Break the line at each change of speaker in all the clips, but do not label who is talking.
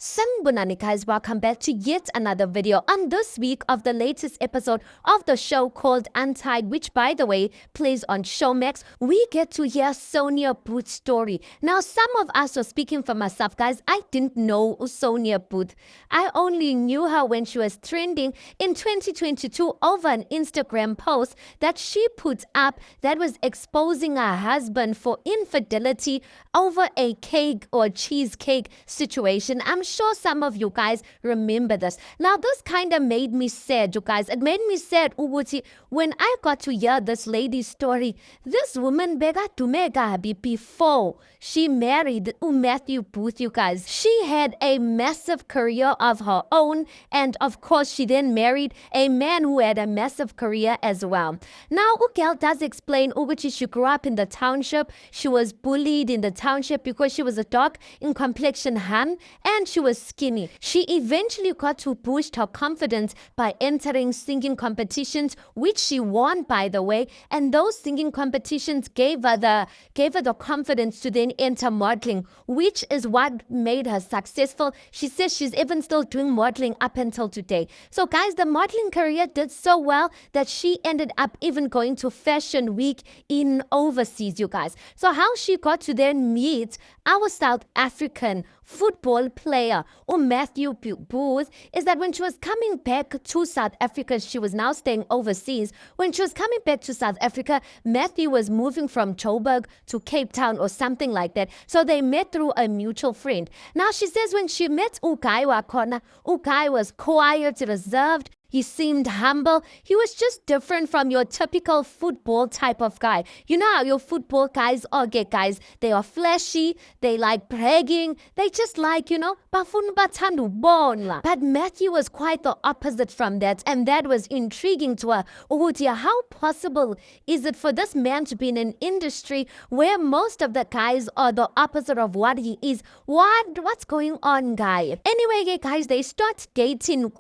Sangbunani guys, welcome back to yet another video on this week of the latest episode of the show called Untied, which by the way plays on Showmax. We get to hear Sonia Booth's story. Now some of us are speaking for myself guys, I didn't know Sonia Booth. I only knew her when she was trending in 2022 over an Instagram post that she put up that was exposing her husband for infidelity over a cake or cheesecake situation. I'm sure some of you guys remember this. Now, this kind of made me sad, you guys. It made me sad, Uguti, when I got to hear this lady's story. This woman bega tumegabi before she married Matthew Booth, you guys. She had a massive career of her own, and of course, she then married a man who had a massive career as well. Now, Ugel does explain, Uguti, she grew up in the township. She was bullied in the township because she was a dark in complexion Han, and she was skinny. She eventually got to boost her confidence by entering singing competitions, which she won, by the way. And those singing competitions gave her the confidence to then enter modeling, which is what made her successful. She says she's even still doing modeling up until today. So guys, the modeling career did so well that she ended up even going to Fashion Week in overseas, you guys. So how she got to then meet our South African football player Matthew Booth is that when she was coming back to South Africa, she was now staying overseas. When she was coming back to South Africa, Matthew was moving from Joburg to Cape Town or something like that. So they met through a mutual friend. Now she says when she met Ukai Wakona, Ukai was quiet, reserved. He seemed humble. He was just different from your typical football type of guy. You know how your football guys are, guys. They are flashy. They like bragging. They just like, bafuna bathanda ubonwa. But Matthew was quite the opposite from that. And that was intriguing to her. Ukuthi, how possible is it for this man to be in an industry where most of the guys are the opposite of what he is? What's going on, guy? Anyway, guys, they start dating.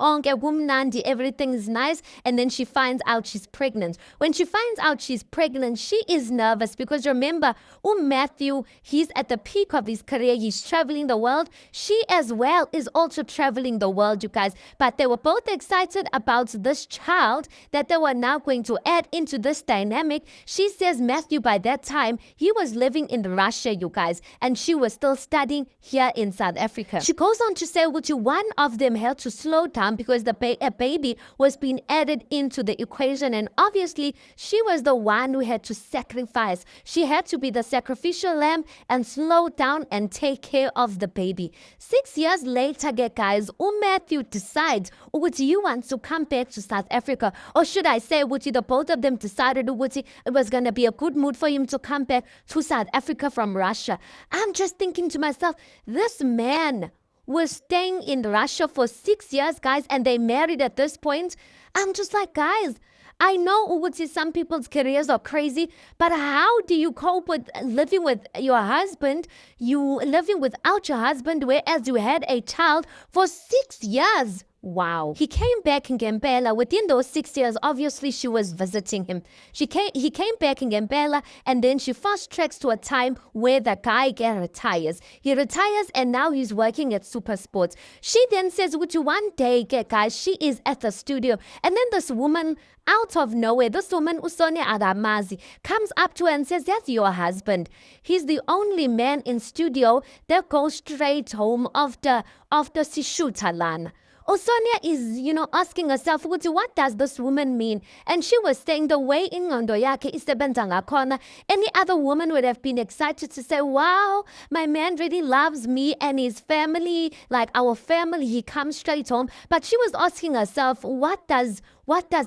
Everything is nice, and then she finds out she's pregnant. When she finds out she's pregnant, she is nervous because remember, Matthew, he's at the peak of his career. He's traveling the world. She as well is also traveling the world, you guys. But they were both excited about this child that they were now going to add into this dynamic. She says Matthew, by that time, he was living in Russia, you guys, and she was still studying here in South Africa. She goes on to say, one of them had to slow down because a baby was being added into the equation, and obviously she was the one who had to sacrifice. She had to be the sacrificial lamb and slow down and take care of the baby. 6 years later, guys, Matthew decides ukuthi he wants to come back to South Africa, or should I say ukuthi the both of them decided ukuthi it was going to be a good mood for him to come back to South Africa from Russia. I'm just thinking to myself, this man was staying in Russia for 6 years, guys, and they married at this point. I'm just like, guys, I know Uguti, some people's careers are crazy, but how do you cope with living with your husband, you living without your husband, whereas you had a child for 6 years? Wow. He came back in Gambela. Within those 6 years, obviously, she was visiting him. He came back in Gambela, and then she fast tracks to a time where the guy retires. He retires, and now he's working at Super Sports. She then says, one day, guys, she is at the studio, and then this woman, out of nowhere, this woman, Sonia Booth, comes up to her and says, that's your husband. He's the only man in studio that goes straight home after Sishutalana. Sonia is, asking herself, what does this woman mean? And she was saying the way ingqondo yakhe isebenza ngakhona, any other woman would have been excited to say, wow, my man really loves me and his family, like our family, he comes straight home. But she was asking herself, what does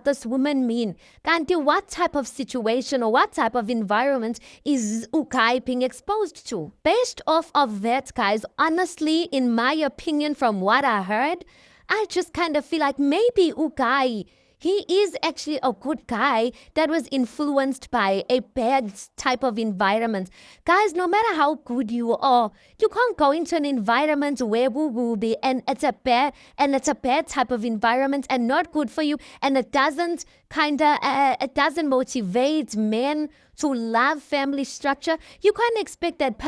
this woman mean? Kanti, what type of situation or what type of environment is Ukai being exposed to? Based off of that, guys, honestly, in my opinion, from what I heard, I just kind of feel like maybe Ukai, he is actually a good guy that was influenced by a bad type of environment. Guys, no matter how good you are, you can't go into an environment where will be and it's a bad type of environment and not good for you, and it doesn't it doesn't motivate men to love family structure. You can't expect that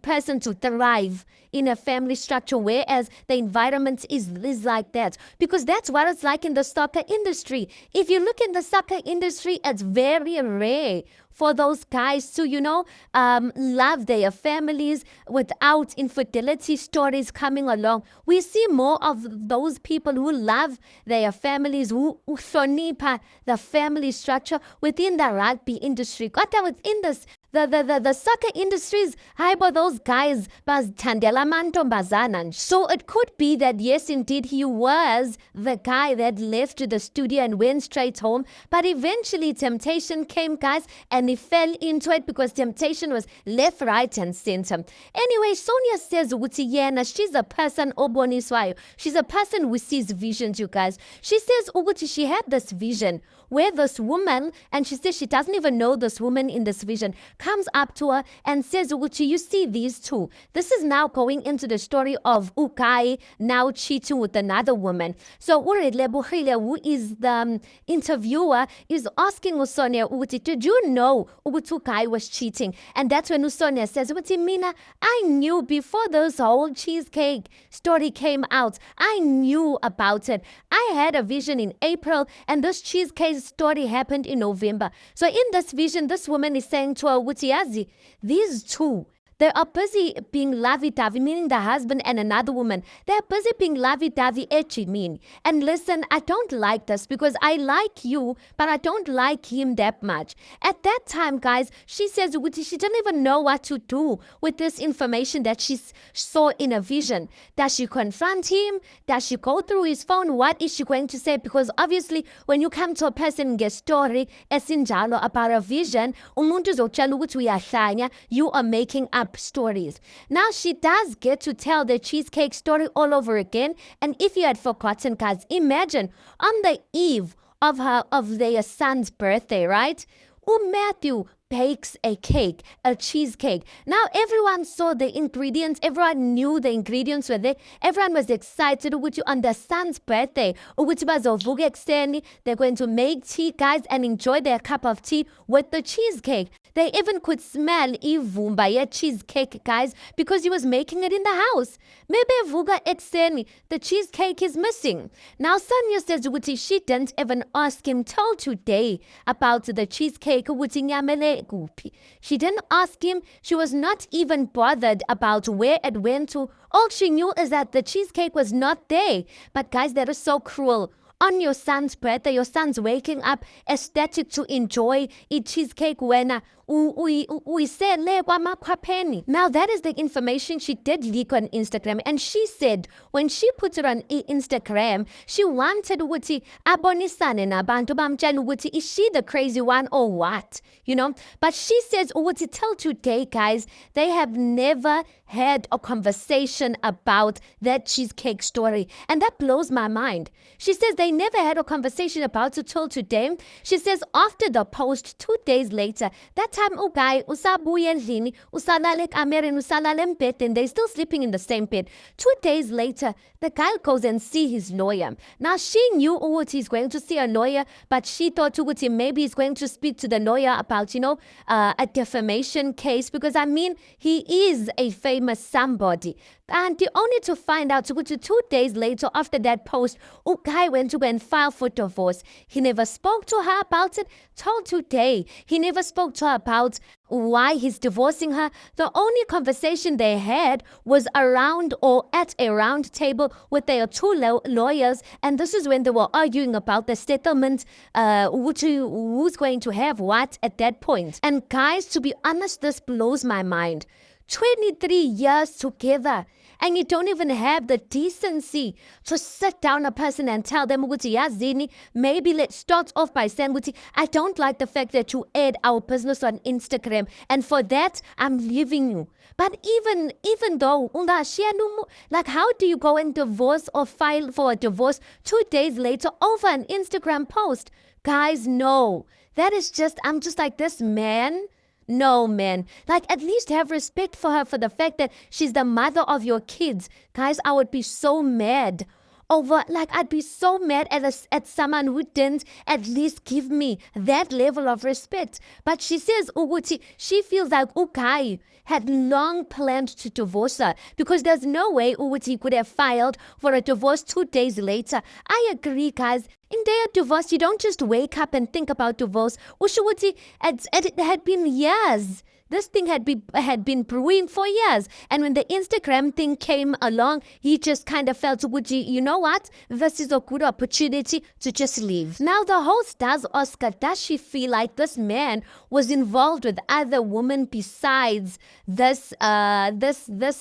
person to thrive in a family structure, whereas the environment is like that. Because that's what it's like in the soccer industry. If you look in the soccer industry, it's very rare for those guys to, love their families without infidelity stories coming along. We see more of those people who love their families, who hlonipha the family structure within the rugby industry. Kodwa within this, the soccer industries, but those guys bazithandela amantombazana. So it could be that yes, indeed, he was the guy that left the studio and went straight home. But eventually temptation came, guys, and he fell into it because temptation was left, right, and center. Anyway, Sonia says ukuthi yena, she's a person oboniswayo. She's a person who sees visions, you guys. She says ukuthi she had this vision where this woman, and she says she doesn't even know this woman in this vision, comes up to her and says, you see these two. This is now going into the story of Ukai now cheating with another woman. So Uredlebuhile, who is the interviewer, is asking Sonia, did you know Ukai was cheating? And that's when Sonia says, Mina, I knew before this whole cheesecake story came out. I knew about it. I had a vision in April, and this cheesecake story happened in November. So in this vision, this woman is saying to her, Wutiazi, these two, they are busy being lovey-dovey, meaning the husband and another woman. They're busy being lovey-dovey, etchy mean. And listen, I don't like this because I like you, but I don't like him that much. At that time, guys, she says she didn't even know what to do with this information that she saw in a vision. Does she confront him? Does she go through his phone? What is she going to say? Because obviously, when you come to a person and get story, esinjalo about a vision, umuntu uzokutshela ukuthi uyahlanya, you are making up stories. Now she does get to tell the cheesecake story all over again. And if you had forgotten, guys, imagine on the eve of their son's birthday, right? Matthew bakes a cake, a cheesecake. Now everyone saw the ingredients. Everyone knew the ingredients were there. Everyone was excited on the son's birthday. They're going to make tea, guys, and enjoy their cup of tea with the cheesecake. They even could smell ivumba cheesecake, guys, because he was making it in the house. Maybe vuga ekseni, the cheesecake is missing. Now Sonia says she didn't even ask him till today about the cheesecake. She didn't ask him. She was not even bothered about where it went to. All she knew is that the cheesecake was not there. But guys, that is so cruel. On your son's birthday, your son's waking up ecstatic to enjoy a cheesecake when now that is the information she did leak on Instagram, and she said when she put it on Instagram, she wanted ukuthi abonisane nabantu bamtshela ukuthi is she the crazy one or what, but she says ukuthi till today, guys, they have never had a conversation about that cheesecake story, and that blows my mind. She says they never had a conversation about it till today. She says after the post, 2 days later, that time guy usabuya endlini, usalale ekamereni, usalale embhedeni, they're still sleeping in the same bed. 2 days later, the guy goes and see his lawyer. Now she knew he's going to see a lawyer, but she thought maybe he's going to speak to the lawyer about a defamation case, because he is a famous somebody. And only to find out 2 days later after that post, guy went to go and file for divorce. He never spoke to her about it till today. He never spoke to her about why he's divorcing her. The only conversation they had was around or at a round table with their two lawyers, and this is when they were arguing about the settlement, who's going to have what at that point. And guys, to be honest, this blows my mind. 23 years together, and you don't even have the decency to sit down a person and tell them, Yazini, maybe let's start off by saying, I don't like the fact that you aired our business on Instagram, and for that, I'm leaving you. But even though, like, how do you go and divorce or file for a divorce 2 days later over an Instagram post? Guys, no. That is I'm just like, this man. No, man. Like, at least have respect for her for the fact that she's the mother of your kids. Guys, I would be so mad over, like I'd be so mad at someone who didn't at least give me that level of respect. But she says ukuthi she feels like Ukai had long planned to divorce her because there's no way Uguti could have filed for a divorce 2 days later. I agree, guys. In their divorce, you don't just wake up and think about divorce. Ushuti, it had been years. This thing had been brewing for years. And when the Instagram thing came along, he just kind of felt, you know what? This is a good opportunity to just leave. Now, the host does Oscar, does she feel like this man was involved with other women besides this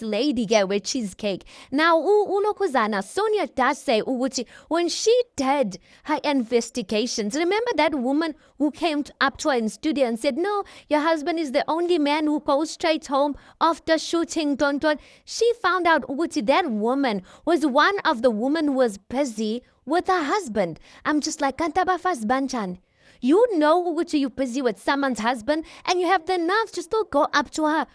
lady here with cheesecake? Now, Ulokuzana, Sonia does say, when she did her investigations, remember that woman who came up to her in studio and said, no, your husband is the only man who goes straight home after shooting Don. She found out that woman was one of the women who was busy with her husband. I'm just like, Kantaba fast banchan. You know you're busy with someone's husband and you have the nerve to still go up to her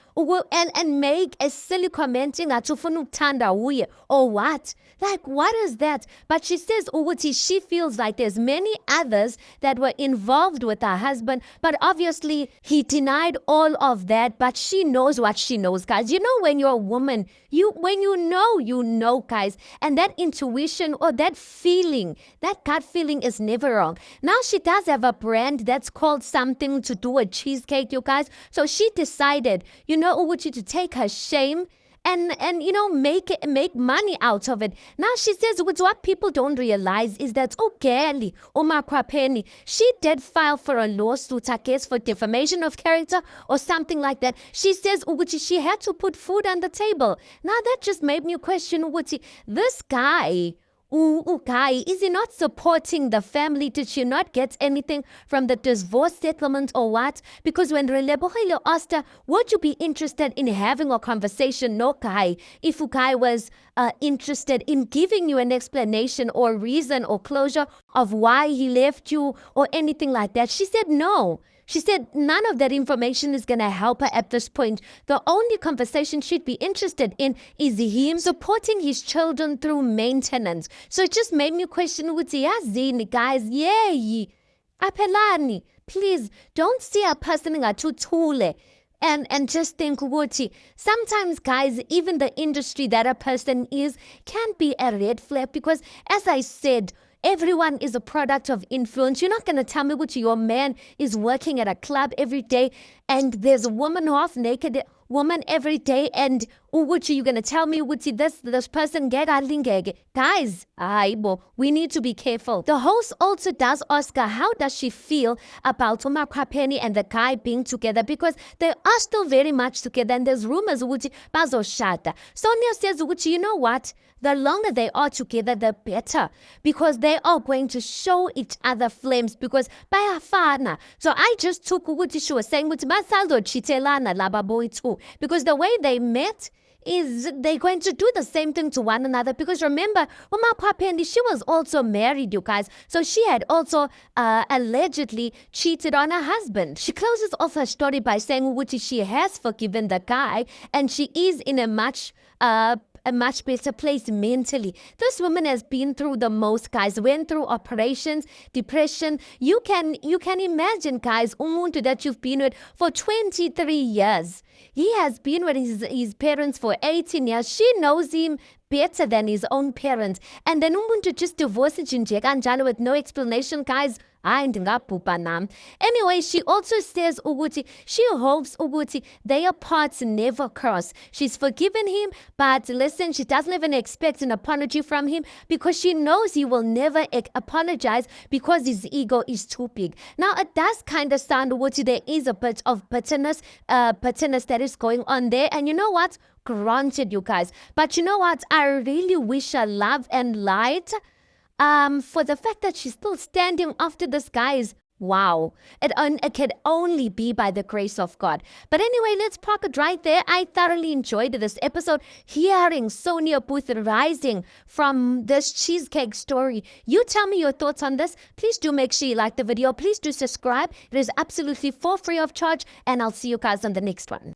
and make a silly commenting or what? Like, what is that? But she says she feels like there's many others that were involved with her husband, but obviously he denied all of that, but she knows what she knows, guys. You know, when you're a woman, when you know, guys, and that intuition or that feeling, that gut feeling is never wrong. Now she does have a brand that's called something to do with cheesecake, you guys. So she decided, to take her shame and make money out of it. Now she says what people don't realize is that Kelly Omakwapeni, she did file for a lawsuit, I guess, for defamation of character or something like that. She says she had to put food on the table. Now that just made me question this guy. Guy, is he not supporting the family? Did she not get anything from the divorce settlement or what? Because when Relebohile asked her, would you be interested in having a conversation? No, Guy. If Guy was interested in giving you an explanation or reason or closure of why he left you or anything like that, she said no. She said none of that information is going to help her at this point. The only conversation she'd be interested in is him supporting his children through maintenance. So it just made me question, guys, apelani, please don't see a person too and just think, sometimes, guys, even the industry that a person is can be a red flag because, as I said, everyone is a product of influence. You're not going to tell me your man is working at a club every day and there's a woman half naked woman every day and you're going to tell me this person guys, we need to be careful. The host also does ask her how does she feel about Umakwapeni and the guy being together because they are still very much together and there's rumors bazoshata. Sonia says you know what, the longer they are together the better because they are going to show each other flames because bayafana. So I just took she was saying basaldo chitelana laba boy too because the way they met is they're going to do the same thing to one another because remember, Umakwapeni, she was also married, you guys. So she had also allegedly cheated on her husband. She closes off her story by saying she has forgiven the guy and she is in a much better place mentally. This woman has been through the most, guys. Went through operations, depression. You can imagine, guys, umuntu that you've been with for 23 years. He has been with his parents for 18 years. She knows him better than his own parents. And then umuntu just divorces kanjalo with no explanation, guys. Anyway, she also says she hopes their paths never cross. She's forgiven him, but listen, she doesn't even expect an apology from him because she knows he will never apologize because his ego is too big. Now, it does kind of sound there is a bit of bitterness that is going on there. And you know what? Granted, you guys. But you know what? I really wish her love and light. For the fact that she's still standing after this, guys, wow. It can only be by the grace of God. But anyway, let's park it right there. I thoroughly enjoyed this episode, hearing Sonia Booth rising from this cheesecake story. You tell me your thoughts on this. Please do make sure you like the video. Please do subscribe. It is absolutely for free of charge. And I'll see you guys on the next one.